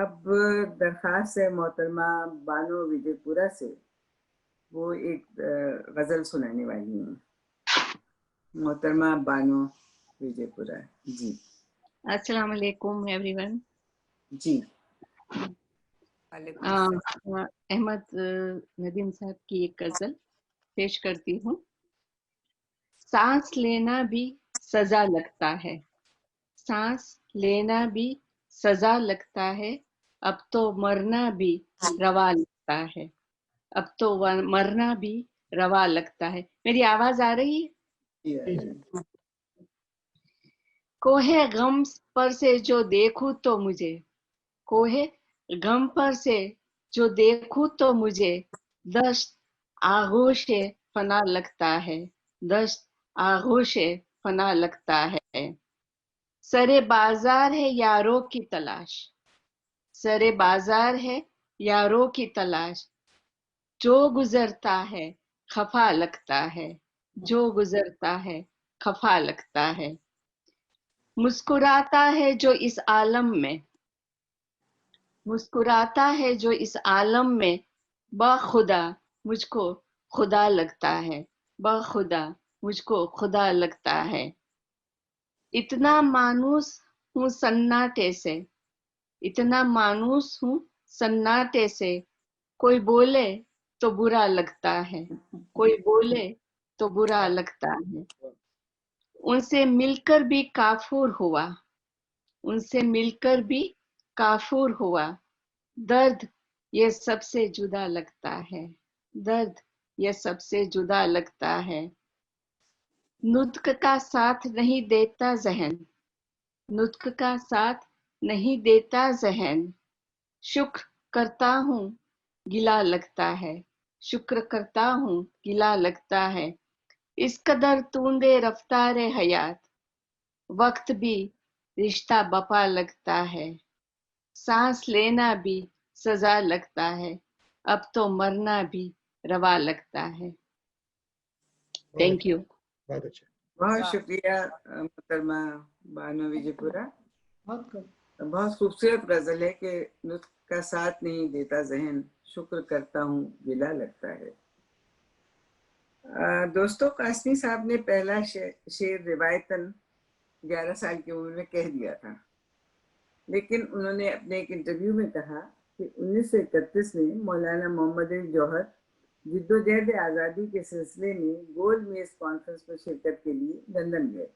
اب درخواست ہے محترمہ بانو وجے پورا سے، وہ ایک غزل سنانے والی ہیں، محترمہ بانو وجے پورا. جی السلام علیکم ایوری ون. جی وعلیکم السلام. احمد ندیم صاحب کی ایک غزل پیش کرتی ہوں. سانس لینا بھی سزا لگتا ہے، سانس لینا بھی سزا لگتا ہے، اب تو مرنا بھی روا لگتا ہے، اب تو مرنا بھی روا لگتا ہے. میری آواز آ رہی ہے؟ کوہ غم پر سے جو دیکھوں تو مجھے، کوہ غم پر سے جو دیکھوں تو مجھے دشت آغوش فنا لگتا ہے، دشت آغوش فنا لگتا ہے. سرے بازار ہے یاروں کی تلاش، سرے بازار ہے یاروں کی تلاش، جو گزرتا ہے خفا لگتا ہے، جو گزرتا ہے خفا لگتا ہے. مسکراتا ہے جو اس عالم میں، مسکراتا ہے جو اس عالم میں، بخدا مجھ کو خدا لگتا ہے، بخدا مجھ کو خدا لگتا ہے. اتنا مانوس ہوں سناٹے سے، اتنا مانوس ہوں سناٹے سے، کوئی بولے تو برا لگتا ہے، کوئی بولے تو برا لگتا ہے. ان سے مل کر بھی کافور ہوا، ان سے مل کر بھی کافور ہوا، درد یہ سب سے جدا لگتا ہے، درد یہ سب سے جدا لگتا ہے. نطق کا ساتھ نہیں دیتا ذہن، نطق کا ساتھ نہیں دیتا ذہن، شکر کرتا ہوں گلا لگتا ہے، شکر کرتا ہوں گلا لگتا ہے. اس قدر توندے رفتار حیات، وقت بھی رشتہ بپا لگتا ہے، سانس لینا بھی سزا لگتا ہے، اب تو مرنا بھی روا لگتا ہے. Thank you. بہت اچھا. بہت شکریہ محترمہ بانو وجے پورا. بہت خوبصورت غزل ہے کہ نطق کا ساتھ نہیں دیتا ذہن، شکر کرتا ہوں گلا لگتا ہے. دوستو، قاسمی صاحب نے پہلا شعر روایتاً 11 سال کی عمر میں کہہ دیا تھا، لیکن انہوں نے اپنے ایک انٹرویو میں کہا کہ 1931 میں مولانا محمد علی جوہر جد و جہد آزادی کے سلسلے میں گول میز کانفرنس میں شرکت کے لیے لندن گئے،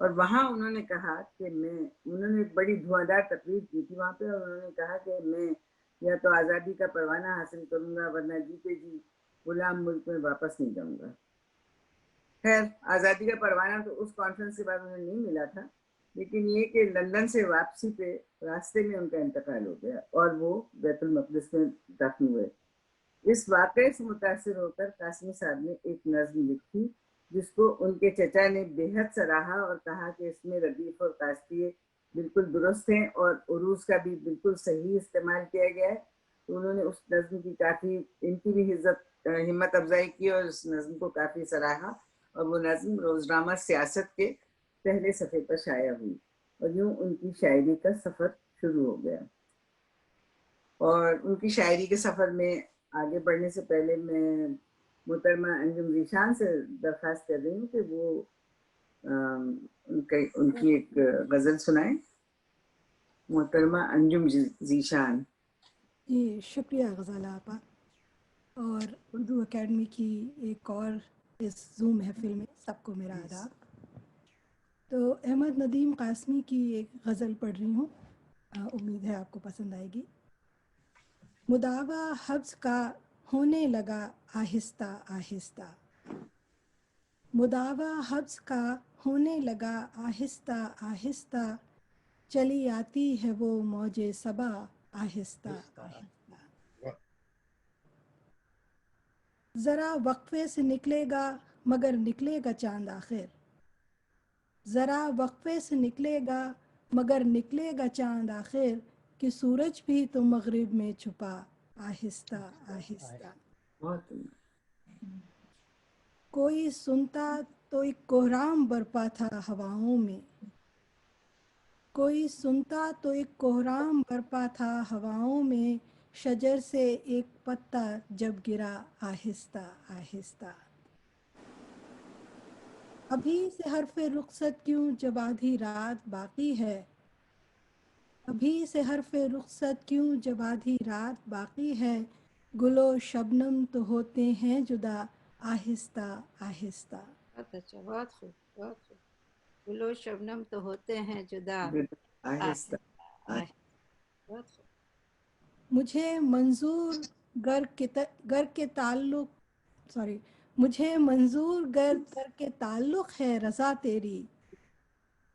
اور وہاں انہوں نے کہا کہ انہوں نے بڑی دھواں دار تقریر کی تھی وہاں پہ، اور انہوں نے کہا کہ میں یا تو آزادی کا پروانہ حاصل کروں گا ورنہ جیتے جی غلام ملک میں واپس نہیں جاؤں گا. خیر، آزادی کا پروانہ تو اس کانفرنس کے بعد انہیں نہیں ملا تھا، لیکن یہ کہ لندن سے واپسی پہ راستے میں ان کا انتقال ہو گیا اور وہ بیت المقدس میں دفن ہوئے. اس واقعے سے متاثر ہو کر قاسمی صاحب نے ایک نظم لکھی جس کو ان کے چچا نے بے حد سراہا اور کہا کہ اس میں ردیف اور قافیے بالکل درست ہیں اور عروض کا بھی بالکل صحیح استعمال کیا گیا ہے. تو انہوں نے اس نظم کی کافی، ان کی بھی ہمت افزائی کی اور اس نظم کو کافی سراہا، اور وہ نظم روزنامہ سیاست کے پہلے صفحے پر شائع ہوئی، اور یوں ان کی شاعری کا سفر شروع ہو گیا. اور ان کی شاعری کے سفر میں آگے بڑھنے سے پہلے میں محترمہ انجم ذیشان سے درخواست کر رہی ہوں کہ وہ ان کی ایک غزل سنائیں. محترمہ انجم ذیشان. جی شکریہ غزالہ آپا، اور اردو اکیڈمی کی ایک اور اس زوم محفل میں سب کو میرا آداب. تو احمد ندیم قاسمی کی ایک غزل پڑھ رہی ہوں، امید ہے آپ کو پسند آئے گی. مداوا حبس کا ہونے لگا آہستہ آہستہ، مداوا حبس کا ہونے لگا آہستہ آہستہ، چلی آتی ہے وہ موج صبا آہستہ آہستہ. ذرا وقفے سے نکلے گا مگر نکلے گا چاند آخر، ذرا وقفے سے نکلے گا مگر نکلے گا چاند آخر، کہ سورج بھی تو مغرب میں چھپا آہستہ آہستہ. کوئی سنتا تو ایک کوہرام برپا تھا ہواؤں میں، کوئی سنتا تو ایک کوہرام برپا تھا ہواؤں میں، شجر سے ایک پتا جب گرا آہستہ آہستہ۔ ابھی سے حرف رخصت کیوں جب آدھی رات باقی ہے، ابھی سے حرف رخصت کیوں جب آدھی رات باقی ہے، گل و شبنم تو ہوتے ہیں جدا آہستہ آہستہ۔ بہت اچھا، بہت خوب، بہت خوب۔ گل و شبنم تو ہوتے ہیں جدا آہستہ آہستہ۔ بہت خوب۔ مجھے منظور گر کے تعلق مجھے منظور گر تر کے تعلق ہے رضا تیری،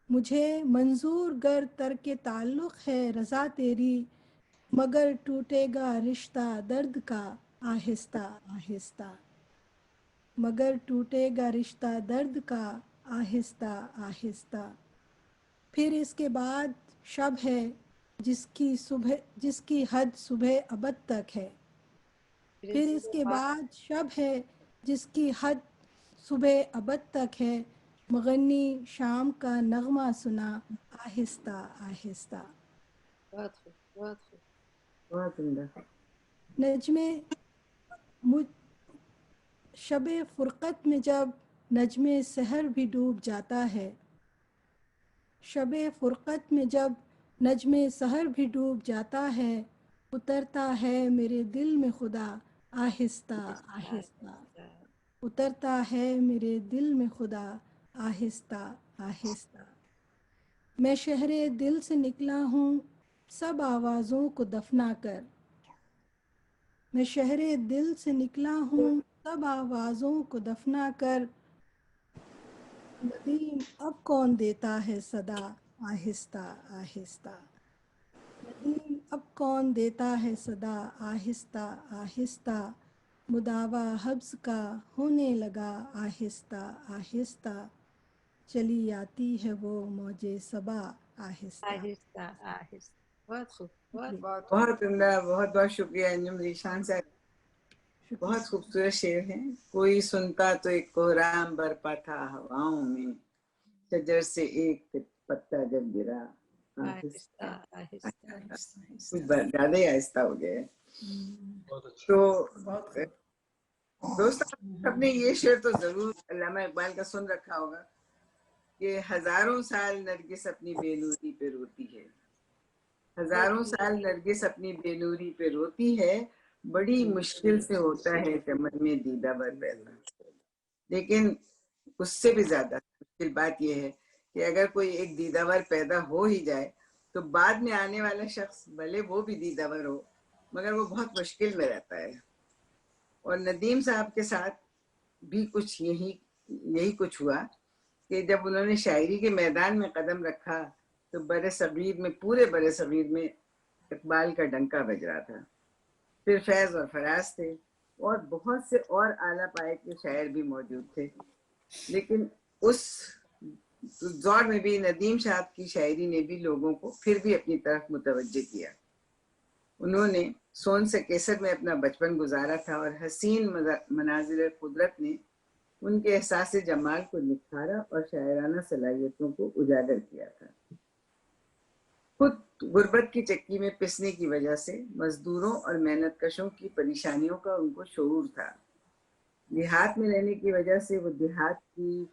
مجھے منظور گر تر کے تعلق ہے رضا تیری، مگر ٹوٹے گا رشتہ درد کا آہستہ آہستہ، مگر ٹوٹے گا رشتہ درد کا آہستہ آہستہ۔ پھر اس کے بعد شب ہے جس کی حد صبح ابد تک ہے، پھر اس کے بعد شب ہے جس کی حد صبح ابد تک ہے، مغنی شام کا نغمہ سنا آہستہ آہستہ۔ بہت خوب، بہت خوب۔ بہت عمدہ۔ شب فرقت میں جب نجم سحر بھی ڈوب جاتا ہے، شب فرقت میں جب نجم سحر بھی ڈوب جاتا ہے، اترتا ہے میرے دل میں خدا آہستہ آہستہ، اترتا ہے میرے دل میں خدا آہستہ آہستہ۔ میں شہر دل سے نکلا ہوں سب آوازوں کو دفنا کر، میں شہر دل سے نکلا ہوں سب آوازوں کو دفنا کر، ندیم اب کون دیتا ہے صدا آہستہ آہستہ، ندیم اب کون دیتا ہے صدا آہستہ آہستہ، مداوا حبس کا ہونے لگا آہستہ آہستہ، چلی آتی ہے وہ موج صبا آہستہ آہستہ آہستہ۔ بہت خوب، بہت بہت بہت عمدہ، بہت بہت شکریہ انجم ذیشان صاحب، بہت خوبصورت شعر ہیں۔ کوئی سنتا تو ایک کوہرام برپا تھا ہواؤں میں، شجر سے ایک پتا جب گرا آہستہ آہستہ۔ کچھ زیادہ ہی آہستہ ہو گیا ہے۔ بہت اچھا۔ تو دوستوں سب نے یہ شعر تو ضرور علامہ اقبال کا سن رکھا ہوگا کہ ہزاروں سال نرگس اپنی بے نوری پہ روتی ہے، ہزاروں سال نرگس اپنی بے نوری پہ روتی ہے، بڑی مشکل سے ہوتا ہے چمن میں دیدہ ور پیدا۔ لیکن اس سے بھی زیادہ مشکل بات یہ ہے کہ اگر کوئی ایک دیدہ ور پیدا ہو ہی جائے تو بعد میں آنے والا شخص بھلے وہ بھی دیدہ ور ہو مگر وہ بہت مشکل میں رہتا ہے۔ اور ندیم صاحب کے ساتھ بھی کچھ یہی کچھ ہوا کہ جب انہوں نے شاعری کے میدان میں قدم رکھا تو پورے بر صغیر میں اقبال کا ڈنکا بج رہا تھا۔ پھر فیض اور فراز تھے اور بہت سے اور اعلیٰ پائے کے شاعر بھی موجود تھے، لیکن اس دور میں بھی ندیم صاحب کی شاعری نے بھی لوگوں کو پھر بھی اپنی طرف متوجہ کیا۔ انہوں نے سون سے کیسر میں اپنا بچپن گزارا تھا اور حسین مناظر قدرت نے ان کے احساس جمال کو نکھارا اور شاعرانہ صلاحیتوں کو اجاگر کیا تھا۔ خود غربت کی چکی میں پسنے کی وجہ سے مزدوروں اور محنت کشوں کی پریشانیوں کا ان کو شعور تھا۔ دیہات میں رہنے کی وجہ سے وہ دیہات کی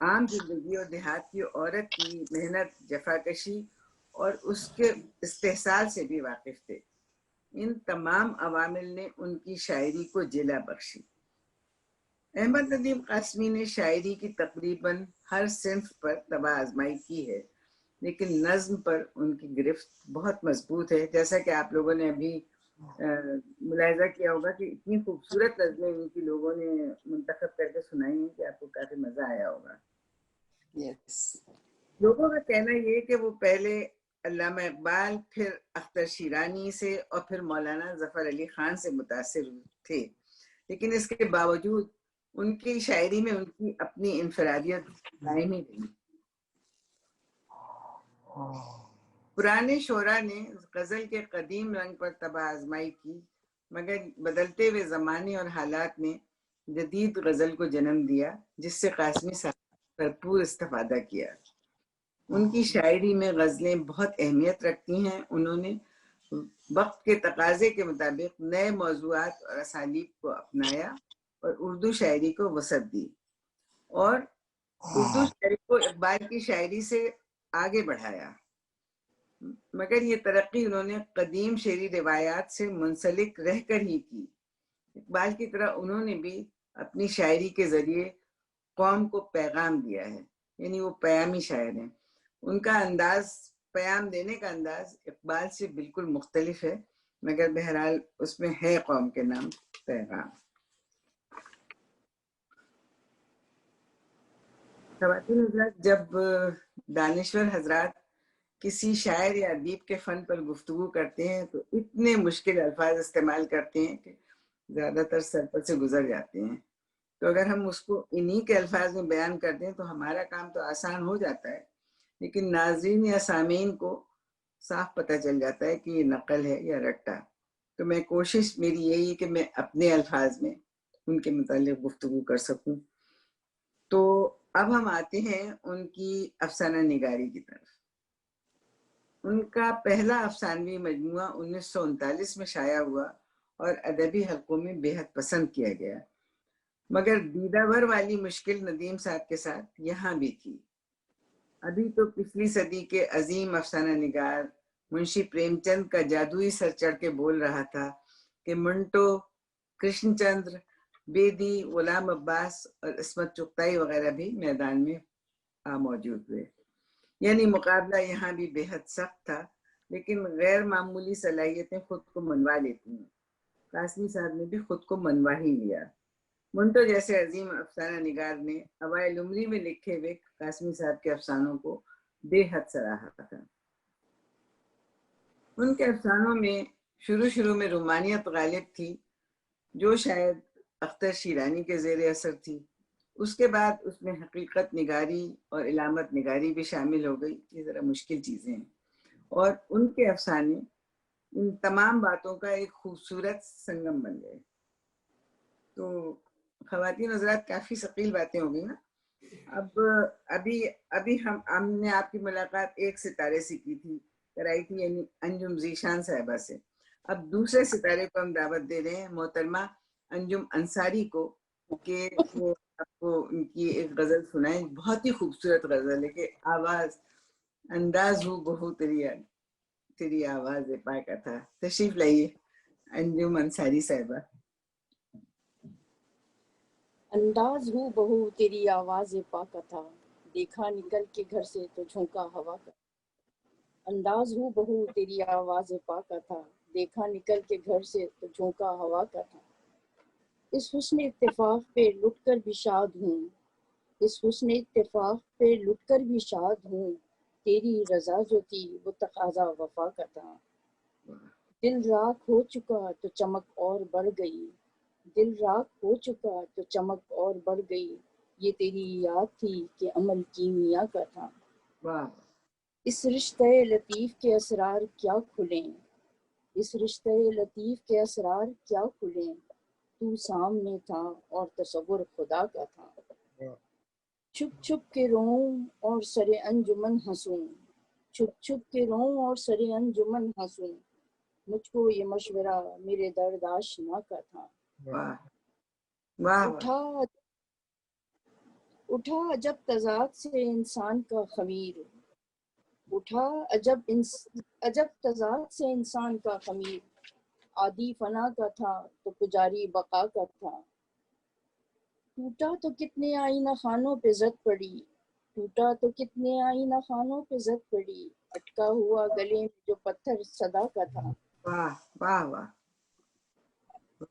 عام زندگی اور دیہات کی عورت کی محنت، جفاکشی اور اس کے استحصال سے بھی واقف تھے۔ ان تمام عوامل نے ان کی شاعری کو جلا بخشی۔ احمد ندیم قاسمی نے شاعری کی تقریباً ہر صنف پر طبع آزمائی کی ہے، لیکن نظم پر ان کی گرفت بہت مضبوط ہے۔ جیسا کہ آپ لوگوں نے ابھی ملاحظہ کیا ہوگا کہ اتنی خوبصورت نظمیں ان کی لوگوں نے منتخب کر کے سنائی ہیں کہ آپ کو کافی مزہ آیا ہوگا۔ لوگوں کا کہنا یہ کہ وہ پہلے علامہ اقبال، پھر اختر شیرانی سے اور پھر مولانا ظفر علی خان سے متاثر تھے، لیکن اس کے باوجود ان کی شاعری میں ان کی اپنی انفرادیت قائم ہی رہی۔ پرانے شعراء نے غزل کے قدیم رنگ پر طبع آزمائی کی، مگر بدلتے ہوئے زمانے اور حالات نے جدید غزل کو جنم دیا، جس سے قاسمی صاحب بھرپور استفادہ کیا۔ ان کی شاعری میں غزلیں بہت اہمیت رکھتی ہیں. انہوں نے وقت کے تقاضے کے مطابق نئے موضوعات اور اسالیب کو اپنایا اور اردو شاعری کو وسعت دی اور اردو شاعری کو اقبال کی شاعری سے آگے بڑھایا. مگر یہ ترقی انہوں نے قدیم شعری روایات سے منسلک رہ کر ہی کی. اقبال کی طرح انہوں نے بھی اپنی شاعری کے ذریعے قوم کو پیغام دیا ہے، یعنی وہ پیامی شاعر ہیں. ان کا انداز، پیام دینے کا انداز اقبال سے بالکل مختلف ہے، مگر بہرحال اس میں ہے قوم کے نام پیغام. خواتین حضرات، جب دانشور حضرات کسی شاعر یا ادیب کے فن پر گفتگو کرتے ہیں تو اتنے مشکل الفاظ استعمال کرتے ہیں کہ زیادہ تر سر پر سے گزر جاتے ہیں. تو اگر ہم اس کو انہی کے الفاظ میں بیان کر دیں تو ہمارا کام تو آسان ہو جاتا ہے، لیکن ناظرین یا سامعین کو صاف پتہ چل جاتا ہے کہ یہ نقل ہے یا رٹا. تو میں کوشش میری یہی ہے کہ میں اپنے الفاظ میں ان کے متعلق گفتگو کر سکوں. تو اب ہم آتے ہیں ان کی افسانہ نگاری کی طرف. ان کا پہلا افسانوی مجموعہ 1939 میں شائع ہوا اور ادبی حلقوں میں بے حد پسند کیا گیا، مگر دیدہ ور والی مشکل ندیم صاحب کے ساتھ یہاں بھی تھی. ابھی تو پچھلی صدی کے عظیم افسانہ نگار منشی پریم چند کا جادوئی سر چڑھ کے بول رہا تھا کہ منٹو، کرشن چندر بیدی، غلام عباس اور عصمت چغتائی وغیرہ بھی میدان میں موجود ہوئے. یعنی مقابلہ یہاں بھی بے حد سخت تھا، لیکن غیر معمولی صلاحیتیں خود کو منوا لیتی ہیں. قاسمی صاحب نے بھی خود کو منوا ہی لیا. منٹو جیسے عظیم افسانہ نگار نے اوائل عمری میں لکھے ہوئے قاسمی صاحب کے افسانوں کو بے حد سراہا تھا. ان کے افسانوں میں شروع میں رومانیت غالب تھی، جو شاید اختر شیرانی کے زیر اثر تھی. اس کے بعد اس میں حقیقت نگاری اور علامت نگاری بھی شامل ہو گئی. یہ ذرا مشکل چیزیں ہیں، اور ان کے افسانے ان تمام باتوں کا ایک خوبصورت سنگم بن گئے. تو خواتین حضرات، کافی ثقیل باتیں ہو گئی نا. اب ابھی ہم نے آپ کی ملاقات ایک ستارے سے کی تھی، کرائی تھی، یعنی انجم ذیشان صاحبہ سے. اب دوسرے ستارے کو ہم دعوت دے رہے ہیں، محترمہ انجم انصاری کو، کہ وہ آپ کو ان کی ایک غزل سنائیں. بہت ہی خوبصورت غزل ہے کہ آواز انداز ہو بہو تیری آواز پاک تھا. تشریف لائیے انجم انصاری صاحبہ. انداز ہو بہو تیری آواز پاک تھا، دیکھا نکل کے گھر سے تو جھونکا ہوا کا. انداز ہو بہو تیری آواز پاک تھا، دیکھا نکل کے گھر سے تو جھونکا ہوا کا تھا. اس حسن اتفاق پہ لٹ کر بھی شاد ہوں، اس حسن اتفاق پہ لٹ کر بھی شاد ہوں، تیری رضا جو تھی وہ تقاضا وفا کا تھا. دل راکھ ہو چکا تو چمک اور بڑھ گئی، دل راکھ ہو چکا تو چمک اور بڑھ گئی، یہ تیری یاد تھی کہ عمل کیمیا کا تھا. واہ، اس رشتہ لطیف کے اسرار کیا کھلیں، اس رشتہ لطیف کے اسرار کیا کھلیں، تو سامنے تھا اور تصور خدا کا تھا. چھپ چھپ کے روں اور سر انجمن ہنسوں، چھپ چھپ کے روں اور سر انجمن ہنسوں، مجھ کو یہ مشورہ میرے درد آشنا کا تھا. واہ واہ. اٹھا عجب تضاد سے انسان کا خمیر، اٹھا عجب تضاد سے انسان کا خمیر، عادی فنا کا تھا تو پجاری بقا کا تھا. ٹوٹا تو کتنے آئینہ خانوں پہ زد پڑی، ٹوٹا تو کتنے آئینہ خانوں پہ زد پڑی، اٹکا ہوا گلے میں جو پتھر صدا کا تھا. واہ واہ واہ.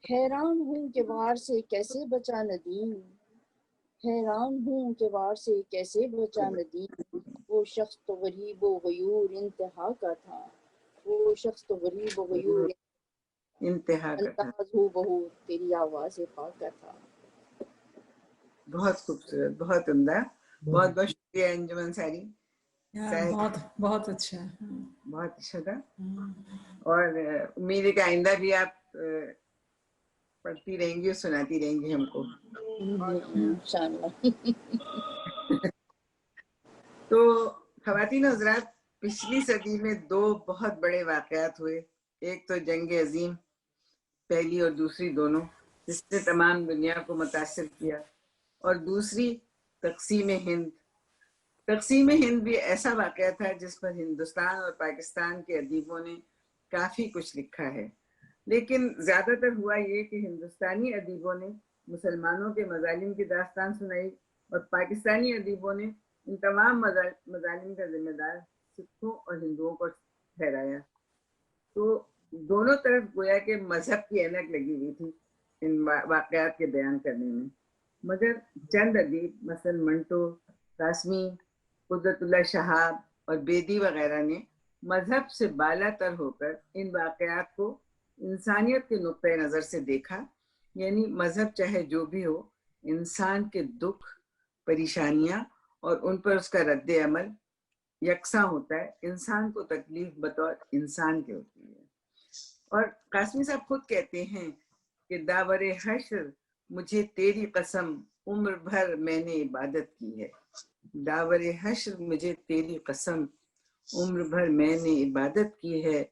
حیران ہوں کہ وار سے کیسے بچا ندیم، حیران ہوں کہ وار سے کیسے بچا ندیم، وہ شخص تو غریب و غیور انتہا کا تھا، وہ شخص تو غریب و غیور انتہا کا تھا. انداز ہو بہو تیری آواز پاک کا تھا. بہت خوبصورت، بہت عمدہ. بہت بہت شکریہ انجم انصاری. بہت اچھا، بہت اچھا تھا. اور امید ہے کہ آئندہ بھی آپ پڑھتی رہیں گی اور سناتی رہیں گی ہم کو. انشاءاللہ. تو خواتین حضرات، پچھلی صدی میں 2 بہت بڑے واقعات ہوئے. ایک تو جنگ عظیم پہلی اور دوسری دونوں، جس نے تمام دنیا کو متاثر کیا، اور دوسری تقسیم ہند. تقسیم ہند بھی ایسا واقعہ تھا جس پر ہندوستان اور پاکستان کے ادیبوں نے کافی کچھ لکھا ہے، لیکن زیادہ تر ہوا یہ کہ ہندوستانی ادیبوں نے مسلمانوں کے مظالم کی داستان سنائی اور پاکستانی ادیبوں نے ان تمام مظالم کا ذمہ دار سکھوں اور ہندوؤں کو ٹھہرایا. تو دونوں طرف گویا کہ مذہب کی اینک لگی ہوئی تھی ان واقعات کے بیان کرنے میں، مگر چند ادیب مثلا منٹو، قاسمی، قدرت اللہ شہاب اور بیدی وغیرہ نے مذہب سے بالا تر ہو کر ان واقعات کو انسانیت کے نقطۂ نظر سے دیکھا. یعنی مذہب چاہے جو بھی ہو، انسان کے دکھ، پریشانیاں اور ان پر اس کا رد عمل یکساں ہوتا ہے. انسان کو تکلیف بطور انسان کی ہوتی ہے. اور قاسمی صاحب خود کہتے ہیں کہ داور حشر مجھے تیری قسم عمر بھر میں نے عبادت کی ہے. داور حشر مجھے تیری قسم عمر بھر میں نے عبادت کی ہے.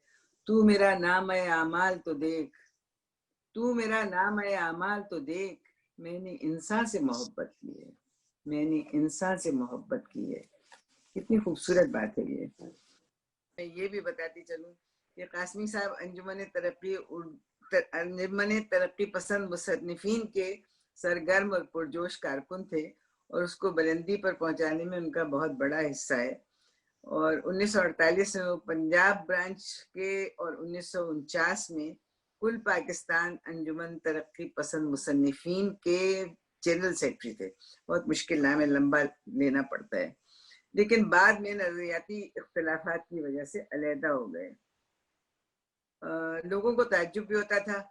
تو میرا نام اعمال تو دیکھ، تو میرا نام اعمال تو دیکھ، میں نے انسان سے محبت کی ہے، میں نے انسان سے محبت کی ہے. کتنی خوبصورت بات ہے یہ. میں یہ بھی بتاتی چلوں کہ قاسمی صاحب انجمن ترقی پسند مصنفین کے سرگرم اور پرجوش کارکن تھے، اور اس کو بلندی پر پہنچانے میں ان کا بہت بڑا حصہ ہے. اور 1948 میں وہ پنجاب برانچ کے اور 1949 میں کل پاکستان انجمن ترقی پسند مصنفین کے جنرل سیکرٹری تھے. بہت مشکل نام ہے، لمبا لینا پڑتا ہے، لیکن بعد میں نظریاتی اختلافات کی وجہ سے علیحدہ ہو گئے. لوگوں کو تعجب بھی ہوتا تھا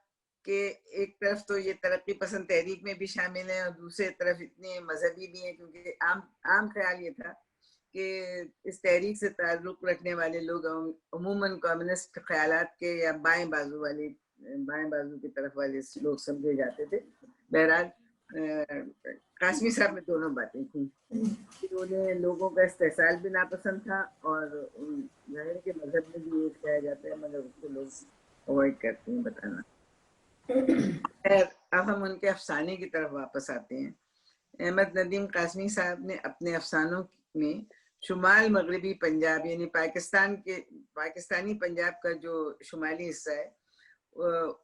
کہ ایک طرف تو یہ ترقی پسند تحریک میں بھی شامل ہیں اور دوسرے طرف اتنے مذہبی بھی ہیں، کیونکہ عام خیال یہ تھا کہ اس تحریک سے تعلق رکھنے والے لوگ عموماً کمیونسٹ خیالات کے یا بائیں بازو کی طرف والے لوگ سمجھے جاتے تھے. بہرحال قاسمی صاحب میں دونوں باتیں تھیں. انہیں لوگوں کا استحصال بھی ناپسند تھا، اور ظاہر کے مذہب میں بھی یہ کہا جاتا ہے، مگر اس کو لوگ اوائڈ کرتے ہیں بتانا. خیر، اب ہم ان کے افسانے کی طرف واپس آتے ہیں. احمد ندیم قاسمی صاحب نے اپنے افسانوں میں شمال مغربی پنجاب یعنی پاکستانی پنجاب کا جو شمالی حصہ ہے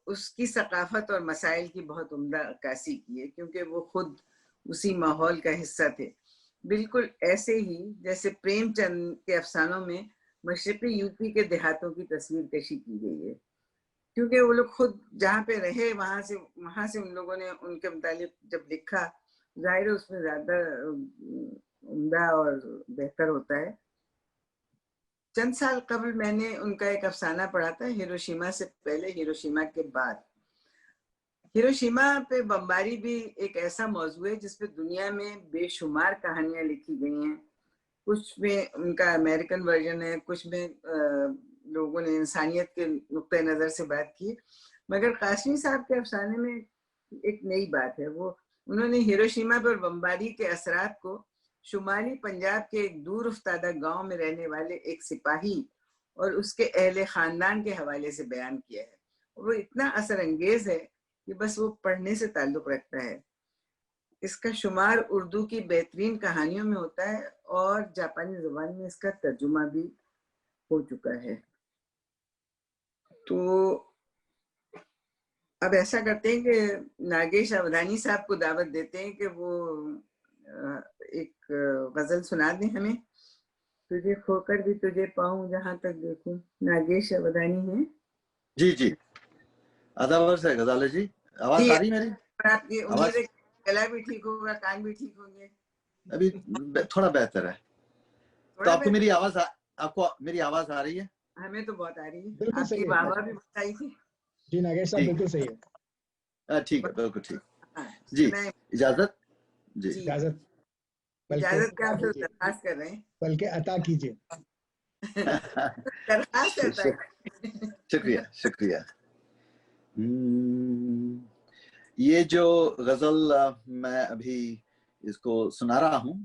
اس کی ثقافت اور مسائل کی بہت عمدہ عکاسی کی ہے، کیونکہ وہ خود اسی ماحول کا حصہ تھے. بالکل ایسے ہی جیسے پریم چند کے افسانوں میں مشرقی یوپی کے دیہاتوں کی تصویر کشی کی گئی ہے، کیونکہ وہ لوگ خود جہاں پہ رہے وہاں سے ان لوگوں نے ان کے متعلق جب لکھا، ظاہر اس میں زیادہ عمدہ اور بہتر ہوتا ہے. چند سال قبل میں نے ان کا ایک افسانہ پڑھا تھا، ہیروشیما سے پہلے، ہیروشیما کے بعد. ہیروشیما پہ بمباری بھی ایک ایسا موضوع ہے جس پہ دنیا میں بے شمار کہانیاں لکھی گئی ہیں. کچھ میں ان کا امریکن ورژن ہے، کچھ میں لوگوں نے انسانیت کے نقطۂ نظر سے بات کی، مگر قاسمی صاحب کے افسانے میں ایک نئی بات ہے. انہوں نے ہیروشیما پر بمباری کے اثرات کو شمالی پنجاب کے ایک دور افتادہ گاؤں میں رہنے والے ایک سپاہی اور اس کے اہل خاندان کے حوالے سے بیان کیا ہے. وہ اتنا اثر انگیز ہے کہ بس وہ پڑھنے سے تعلق رکھتا ہے. اس کا شمار اردو کی بہترین کہانیوں میں ہوتا ہے اور جاپانی زبان میں اس کا ترجمہ بھی ہو چکا ہے. تو اب ایسا کرتے ہیں کہ ناگیش اودھانی صاحب کو دعوت دیتے ہیں کہ وہ ایک غزل سنا دیں ہمیں. تجھے کھو کر بھی تجھے پاؤں جہاں تک دیکھوں. ناگیش اودھانی ہیں. جی جی، آداب عرض ہے غزالہ جی. آواز آ رہی میری؟ آپ کی امید ہے گلا بھی ٹھیک ہوگا، کان بھی ٹھیک ہوں گے. ابھی تھوڑا بہتر ہے. تو آپ کو میری آواز آ رہی ہے؟ ہمیں تو بہت آ رہی ہے. بالکل آپ کی صحیح ہے. بابا بھی بتائی تھی. جی ناگیش صاحب بالکل صحیح ہے. ٹھیک ہے، بالکل ٹھیک. جی اجازت. جی اجازت کا آپ سے درخواست کر رہے ہیں، بلکہ عطا کیجیے. درخواست کرتا ہے. شکریہ شکریہ. یہ جو غزل میں ابھی اس کو سنا رہا ہوں،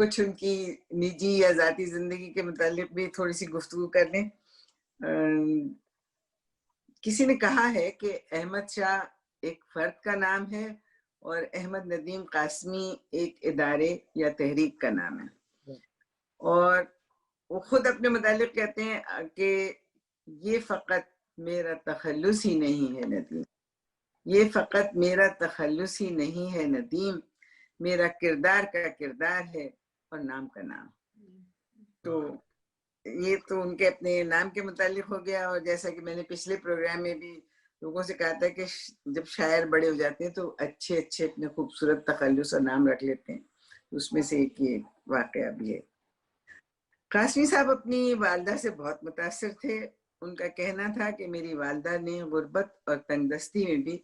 کچھ ان کی نجی یا ذاتی زندگی کے متعلق بھی تھوڑی سی گفتگو کر لیں. کسی نے کہا ہے کہ احمد شاہ ایک فرد کا نام ہے اور احمد ندیم قاسمی ایک ادارے یا تحریک کا نام ہے، اور وہ خود اپنے متعلق کہتے ہیں کہ یہ فقط میرا تخلص ہی نہیں ہے ندیم، یہ فقط میرا تخلص ہی نہیں ہے ندیم، میرا کردار کا کردار ہے اور نام کا نام. تو یہ تو ان کے اپنے نام کے متعلق ہو گیا. اور جیسا کہ میں نے پچھلے پروگرام میں بھی لوگوں سے کہا تھا کہ جب شاعر بڑے ہو جاتے ہیں تو اچھے اچھے اپنے خوبصورت تخلص اور نام رکھ لیتے ہیں. اس میں سے ایک یہ واقعہ بھی ہے. قاسمی صاحب اپنی والدہ سے بہت متاثر تھے. ان کا کہنا تھا کہ میری والدہ نے غربت اور تنگ دستی میں بھی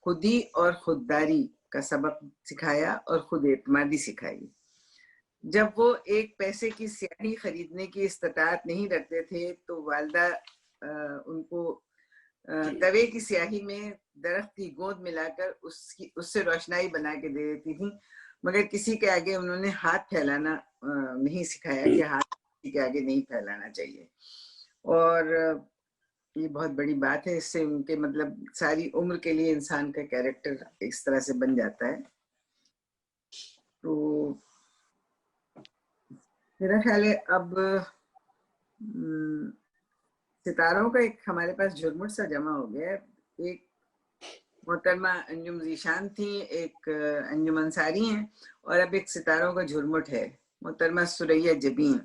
خودی اور خودداری کا سبق سکھایا اور خود اعتمادی سکھائی. جب وہ ایک پیسے کی سیاہی خریدنے کی استطاعت نہیں رکھتے تھے تو والدہ ان کو توے کی سیاہی میں درخت کی گوند ملا کر اس سے روشنائی بنا کے دے دیتی تھی، مگر کسی کے آگے انہوں نے ہاتھ پھیلانا نہیں سکھایا کہ ہاتھ کسی کے آگے نہیں پھیلانا چاہیے. اور یہ بہت بڑی بات ہے. اس سے ان کے مطلب ساری عمر کے لیے انسان کا کیریکٹر اس طرح سے بن جاتا ہے. تو میرا خیال ہے اب ستاروں کا ایک ہمارے پاس جھرمٹ سا جمع ہو گیا ہے. ایک محترمہ انجم ذیشان تھی، ایک انجم انصاری ہیں، اور اب ایک ستاروں کا جھرمٹ ہے محترمہ ثریا جبین.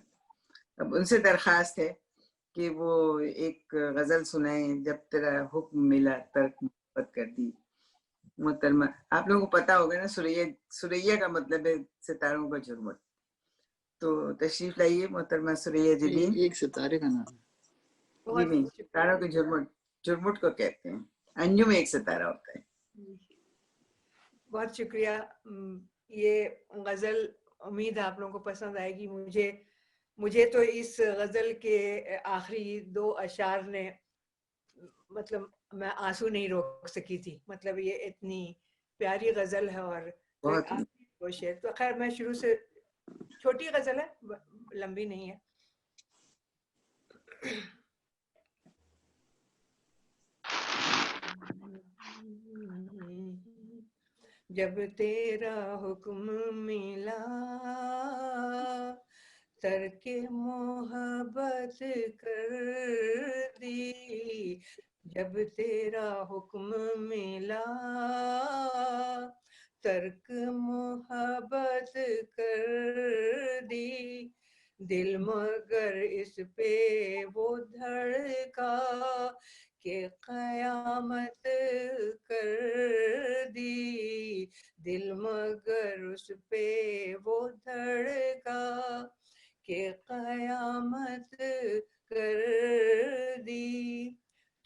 اب ان سے درخواست ہے کہ وہ ایک غزل سنائیں، جب تیرا حکم ملا ترک محبت کر دی. محترمہ آپ لوگوں کو پتا ہوگا نا ثریا کا مطلب ہے ستاروں کا جھرمٹ. تو تشریف لائیے محترمہ ثریا جبین. ایک ستارے کا نام جی نہیں، ستاروں کے جھرمٹ کو کہتے ہیں. انجم ایک ستارہ ہوتا ہے. بہت شکریہ. یہ غزل امید آپ لوگوں کو پسند آئے گی. مجھے تو اس غزل کے آخری 2 اشعار نے مطلب میں آنسو نہیں روک سکی تھی. مطلب یہ اتنی پیاری غزل ہے. اور وہ شعر تو خیر میں شروع سے، چھوٹی غزل ہے، لمبی نہیں ہے. جب تیرا حکم ملا ترک محبت کر دی، جب تیرا حکم ملا ترک محبت کر دی، دل مگر اس پہ وہ دھڑکا کہ قیامت کر دی، دل مگر اس پہ وہ دھڑکا کہ قیامت کر دی.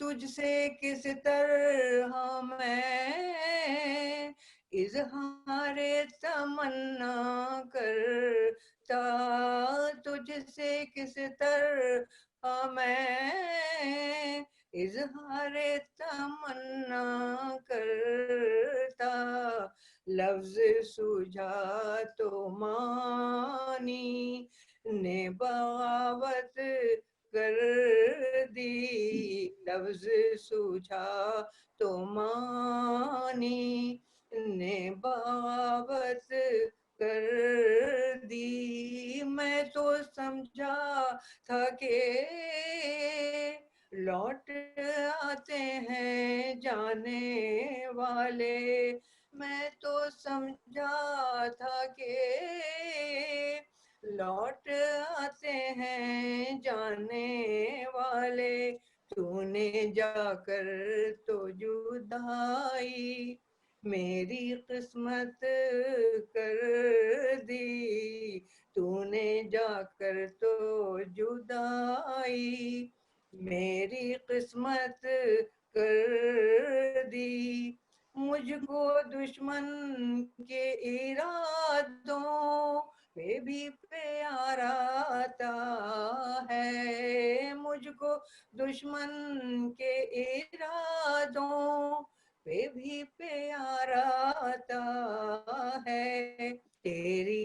تجھ سے کس طرح میں اظہار تمنا کرتا، تجھ سے کس طرح میں اظہار تمنا کرتا، لفظ سوجھا تو مانی نے بغاوت کر دی، لفظ سوجھا تو مانی نے بغاوت کر دی. میں تو سمجھا تھا کہ لوٹ آتے ہیں جانے والے، میں تو سمجھا تھا کہ لوٹ آتے ہیں جانے والے، تو نے جا کر تو جدائی میری قسمت کر دی، تو نے جا کر تو جدائی میری قسمت کر دی. مجھ کو دشمن کے ارادوں پہ بھی پیار آتا ہے، مجھ کو دشمن کے ارادوں پہ بھی پیار آتا ہے، تیری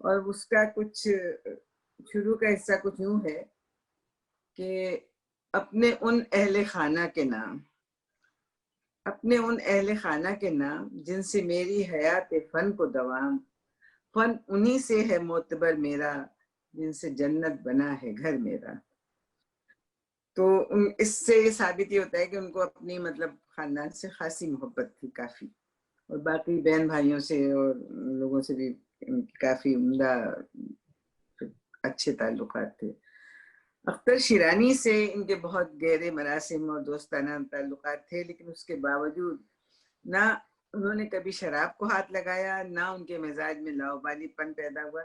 اور اس کا کچھ شروع کا حصہ کچھ یوں ہے کہ اپنے ان اہل خانہ کے نام، اپنے ان اہل خانہ کے نام جن سے میری حیات فن کو دوام، فن انہی سے ہے معتبر میرا جن سے جنت بنا ہے گھر میرا. تو اس سے یہ ثابت ہی ہوتا ہے کہ ان کو اپنی مطلب خاندان سے خاصی محبت تھی کافی، اور باقی بہن بھائیوں سے اور لوگوں سے بھی ان کی کافی عمدہ اچھے تعلقات تھے. اختر شیرانی سے ان کے بہت گہرے مراسم اور دوستانہ تعلقات تھے، لیکن اس کے باوجود نہ انہوں نے کبھی شراب کو ہاتھ لگایا، نہ ان کے مزاج میں لاؤبالی پن پیدا ہوا.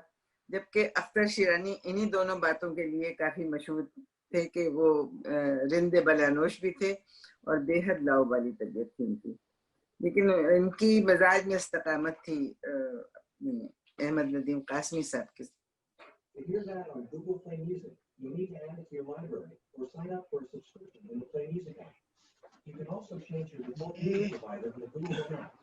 جبکہ اختر شیرانی انہی دونوں باتوں کے لیے کافی مشہور تھے کہ وہ رند بلانوش بھی تھے اور بے حد لاؤبالی طبیعت تھی ان کی. لیکن ان کی مزاج میں استقامت تھی احمد ندیم قاسمی صاحب کے. You need to add it to your library or sign up for a subscription in the Play Music app. You can also change your default music provider in the Google app.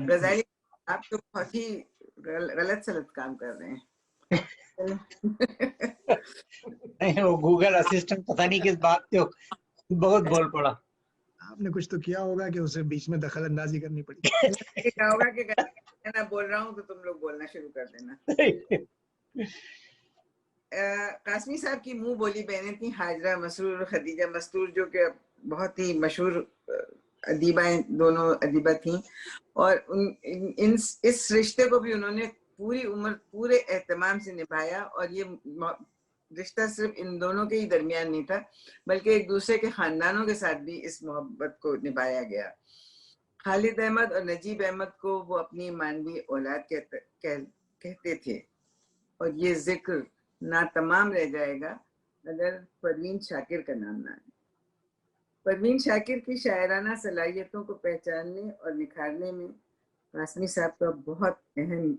غزالی آپ تو بہت ہی غلط سلط کام کر رہے ہیں. نہیں وہ Google assistant پتہ نہیں کس بات پہ بہت بول پڑا. آپ نے کچھ تو کیا ہوگا کہ اسے بیچ میں دخل اندازی کرنی پڑی. کیا ہوگا کہ میں بول رہا ہوں تو تم لوگ بولنا شروع کر دینا. قاسمی صاحب کی منہ بولی بہنیں تھیں ہاجرہ مسرور اور خدیجہ مستور، جو کہ بہت ہی مشہور ادیبائیں، دونوں ادیبہ تھیں. اور اس رشتے کو بھی انہوں نے پوری عمر پورے اہتمام سے نبھایا. اور یہ رشتہ صرف ان دونوں کے ہی درمیان نہیں تھا بلکہ ایک دوسرے کے خاندانوں کے ساتھ بھی اس محبت کو نبھایا گیا. خالد احمد اور نجیب احمد کو وہ اپنی مانوی اولاد کہتے تھے، اور یہ ذکر ناتمام رہ جائے گا اگر پروین شاکر کا نام نہ آئے. پروین شاکر کی شاعرانہ صلاحیتوں کو پہچاننے اور نکھارنے میں قاسمی صاحب کا بہت اہم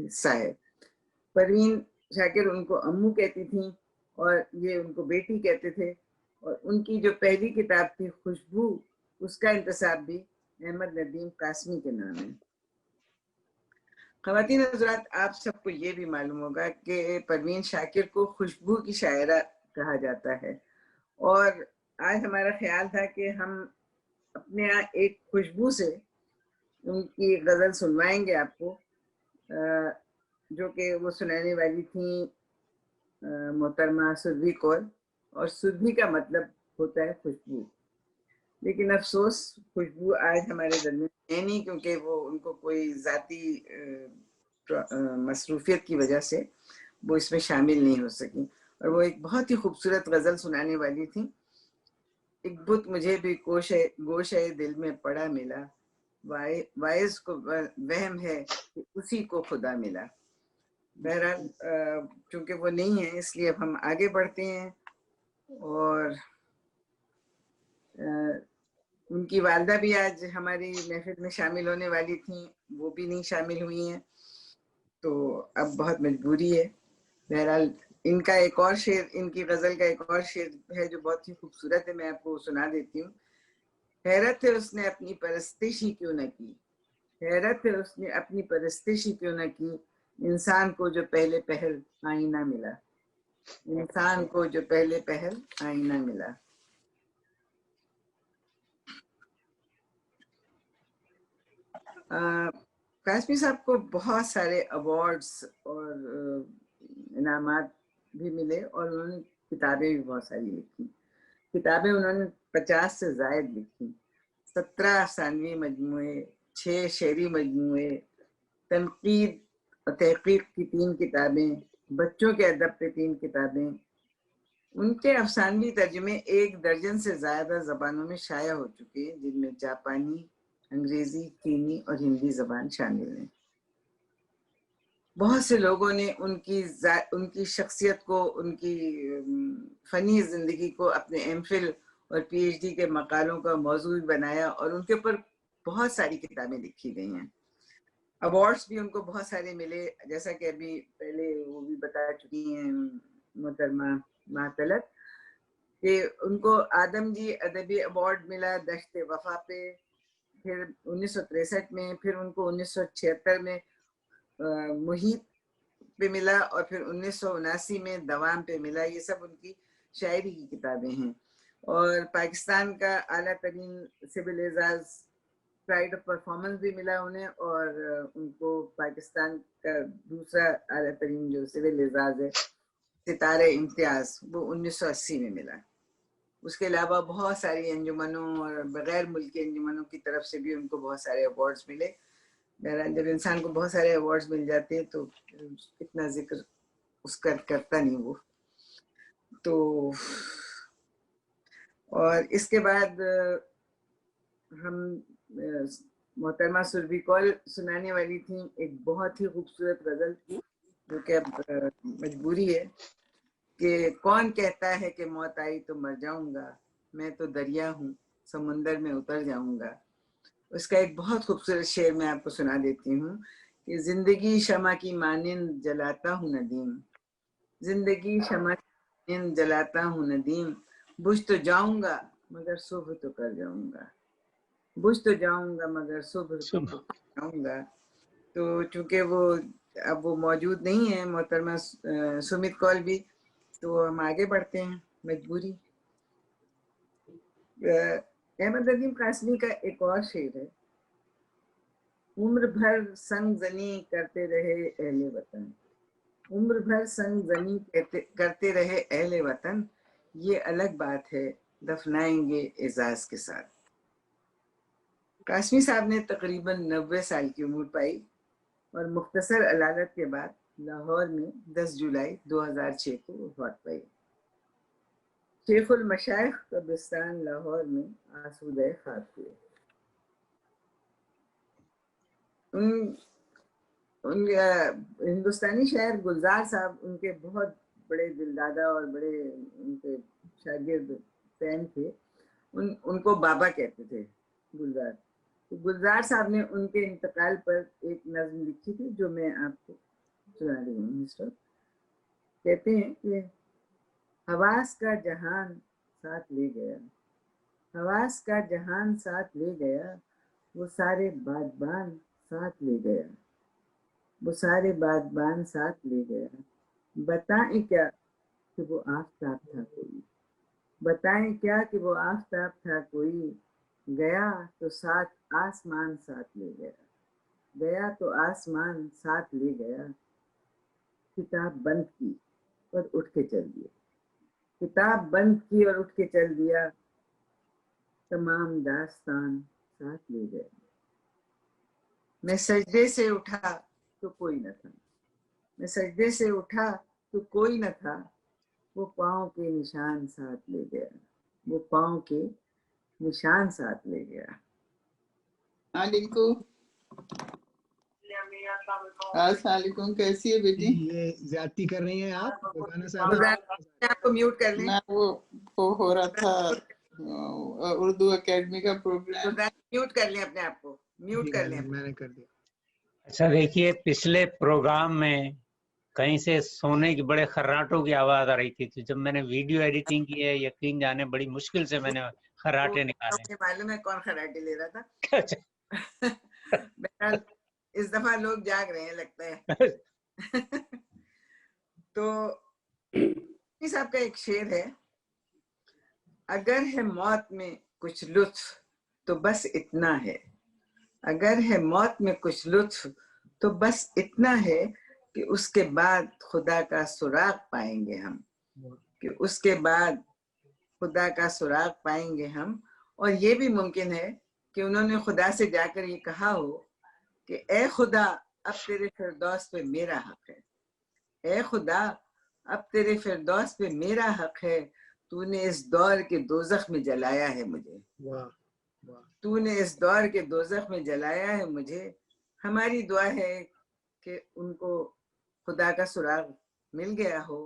حصہ ہے. پروین شاکر ان کو امو کہتی تھیں اور یہ ان کو بیٹی کہتے تھے. اور ان کی جو پہلی کتاب تھی خوشبو، اس کا انتساب بھی احمد ندیم قاسمی کے نام ہے. خواتین حضرات، آپ سب کو یہ بھی معلوم ہوگا کہ پروین شاکر کو خوشبو کی شاعرہ کہا جاتا ہے. اور آج ہمارا خیال تھا کہ ہم اپنے یہاں ایک خوشبو سے ان کی غزل سنوائیں گے آپ کو، جو کہ وہ سنانے والی تھیں محترمہ سربھی کور. اور سربھی کا مطلب ہوتا ہے خوشبو. لیکن افسوس خوشبو آج ہمارے درمیان ہے نہیں، کیونکہ وہ ان کو کوئی ذاتی مصروفیت کی وجہ سے وہ اس میں شامل نہیں ہو سکی. اور وہ ایک بہت ہی خوبصورت غزل سنانے والی تھیں. ایک بت مجھے بھی گوشے دل میں پڑا ملا، وائز کو وہم ہے کہ اسی کو خدا ملا. بہرحال چونکہ وہ نہیں ہیں اس لیے اب ہم آگے بڑھتے ہیں. اور ان کی والدہ بھی آج ہماری محفل میں شامل ہونے والی تھیں، وہ بھی نہیں شامل ہوئی ہیں، تو اب بہت مجبوری ہے. بہرحال ان کا ایک اور شعر، ان کی غزل کا ایک اور شعر ہے جو بہت ہی خوبصورت ہے، میں آپ کو سنا دیتی ہوں. حیرت ہے اس نے اپنی پرستشی کیوں نہ کی، حیرت ہے اس نے اپنی پرستشی کیوں نہ کی، انسان کو جو پہلے پہل آئینہ ملا، انسان کو جو پہلے پہل آئینہ ملا. قاسمی صاحب کو بہت سارے ایوارڈز اور انعامات بھی ملے، اور انہوں نے کتابیں بھی بہت ساری لکھی. کتابیں انہوں نے 50 سے زائد لکھی. 17 افسانوی مجموعے، 6 شعری مجموعے، تنقید اور تحقیق کی 3 کتابیں، بچوں کے ادب پہ 3 کتابیں. ان کے افسانوی ترجمے 1 درجن سے زیادہ زبانوں میں شائع ہو چکے ہیں، جن میں جاپانی، انگریزی، چینی اور ہندی زبان شامل ہیں. بہت سے لوگوں نے ان کی شخصیت کو، ان کی فنی زندگی کو اپنے ایم فل اور پی ایچ ڈی کے مقالوں کا موضوع بنایا، اور ان کے اوپر بہت ساری کتابیں لکھی گئی ہیں. ایوارڈز بھی ان کو بہت سارے ملے، جیسا کہ ابھی پہلے وہ بھی بتا چکی ہیں محترمہ معطلت کہ ان کو آدم جی ادبی ایوارڈ ملا دشت وفا پہ. پھر 1963 میں، پھر ان کو 1976 میں محیط پہ ملا، اور پھر 1979 میں دوام پہ ملا. یہ سب ان کی شاعری کی کتابیں ہیں. اور پاکستان کا اعلیٰ ترین سول اعزاز پرائڈ آف پرفارمنس بھی ملا انہیں، اور ان کو پاکستان کا دوسرا اعلیٰ ترین جو سول اعزاز ہے ستارہ امتیاز، وہ 1980 میں ملا. اس کے علاوہ بہت ساری انجمنوں اور بغیر ملکی انجمنوں کی طرف سے بھی ان کو بہت سارے ایوارڈز ملے. بہرحال جب انسان کو بہت سارے ایوارڈز مل جاتے ہیں تو اتنا ذکر اس کا کرتا نہیں وہ. تو اور اس کے بعد ہم محترمہ سربھی کول سنانے والی تھیں ایک بہت ہی خوبصورت غزل، جو کہ اب مجبوری ہے کہ کون کہتا ہے کہ موت آئی تو مر جاؤں گا، میں تو دریا ہوں سمندر میں اتر جاؤں گا. اس کا ایک بہت خوبصورت شعر میں آپ کو سنا دیتی ہوں کہ زندگی شمع کی مانند جلاتا ہوں ندیم، زندگی شمع کی مانند جلاتا ہوں ندیم، بجھ تو جاؤں گا مگر صبح تو کر جاؤں گا، بجھ تو جاؤں گا مگر صبح تو کر جاؤں گا. تو چونکہ وہ اب وہ موجود نہیں ہے محترمہ سمیت کول بھی، تو ہم آگے بڑھتے ہیں مجبوری. احمد ندیم قاسمی کا ایک اور شعر ہے، عمر بھر سنگ زنی کرتے رہے اہل وطن، عمر بھر سنگ زنی کرتے رہے اہل وطن، یہ الگ بات ہے دفنائیں گے اعزاز کے ساتھ. قاسمی صاحب نے تقریباً 90 سال کی عمر پائی اور مختصر علالت کے بعد لاہور میں 10 جولائی 2006 کو وفات پائی. شیخ المشائخ قبرستان لاہور میں آسودہ خاک ہوئے. ہندوستانی شاعر گلزار صاحب ان کے بہت بڑے دلدادہ اور بڑے ان کے شاگرد فین تھے. ان کو بابا کہتے تھے گلزار. تو گلزار صاحب نے ان کے انتقال پر ایک نظم لکھی تھی جو میں آپ کو سنا رہی ہوں اس وقت. کہتے ہیں کہ حواس کا جہان ساتھ لے گیا، حواس کا جہان ساتھ لے گیا، وہ سارے بادبان ساتھ لے گیا، وہ سارے بادبان ساتھ لے گیا. بتائیں کیا کہ وہ آفتاب تھا کوئی، بتائیں کیا کہ وہ آفتاب تھا کوئی، گیا تو ساتھ آسمان ساتھ لے گیا، گیا تو آسمان ساتھ لے گیا. کتاب بند کی اور اٹھ کے چل دیا، کتاب بند کی اور اٹھ کے چل دیا، تمام داستان ساتھ لے گیا. میں سجدے سے اٹھا تو کوئی نہ تھا، میں سجدے سے اٹھا تو کوئی نہ تھا، وہ پاؤں کے نشان ساتھ لے گیا، وہ پاؤں کے نشان ساتھ لے گیا. ہاں ڈنکو، السلام علیکم، کیسی ہے بیٹی؟ یہ زیادتی کر رہی ہیں آپ روزانہ صاحب؟ آپ کو میوٹ کر لیں. نہ وہ ہو رہا تھا اردو اکیڈمی کا پروگرام. میوٹ کر لیں اپنے آپ کو، میوٹ کر لیں. میں نے کر دیا. اچھا دیکھیے، پچھلے پروگرام میں کہیں سے سونے کی بڑے خراٹوں کی آواز آ رہی تھی، تو جب میں نے ویڈیو ایڈیٹنگ کی ہے، یقین جانے بڑی مشکل سے میں نے خراٹے نکالے. مجھے معلوم ہے کون خراٹے لے رہا تھا. بہرحال اس دفعہ لوگ جاگ رہے ہیں لگتا ہے. تو صاحب کا ایک شعر ہے، اگر ہے موت میں کچھ لطف تو بس اتنا ہے، اگر ہے موت میں کچھ لطف تو بس اتنا ہے کہ اس کے بعد خدا کا سراغ پائیں گے ہم، کہ اس کے بعد خدا کا سراغ پائیں گے ہم. اور یہ بھی ممکن ہے کہ انہوں نے خدا سے جا کر یہ کہا ہو کہ اے خدا اب تیرے فردوس پہ میرا حق ہے، اے خدا اب تیرے فردوس پہ میرا حق ہے، تو نے اس دور کے دوزخ میں جلایا ہے مجھے، تو نے اس دور کے دوزخ میں جلایا ہے مجھے. ہماری دعا ہے کہ ان کو خدا کا سراغ مل گیا ہو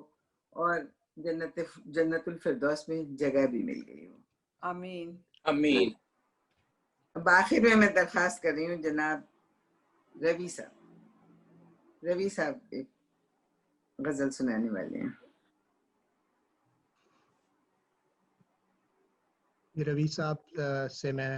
اور جنت الفردوس میں جگہ بھی مل گئی ہو. آمین آمین. اب آخر میں درخواست کر رہی ہوں جناب روی صاحب ایک غزل سنانے والے ہیں. روی صاحب سے میں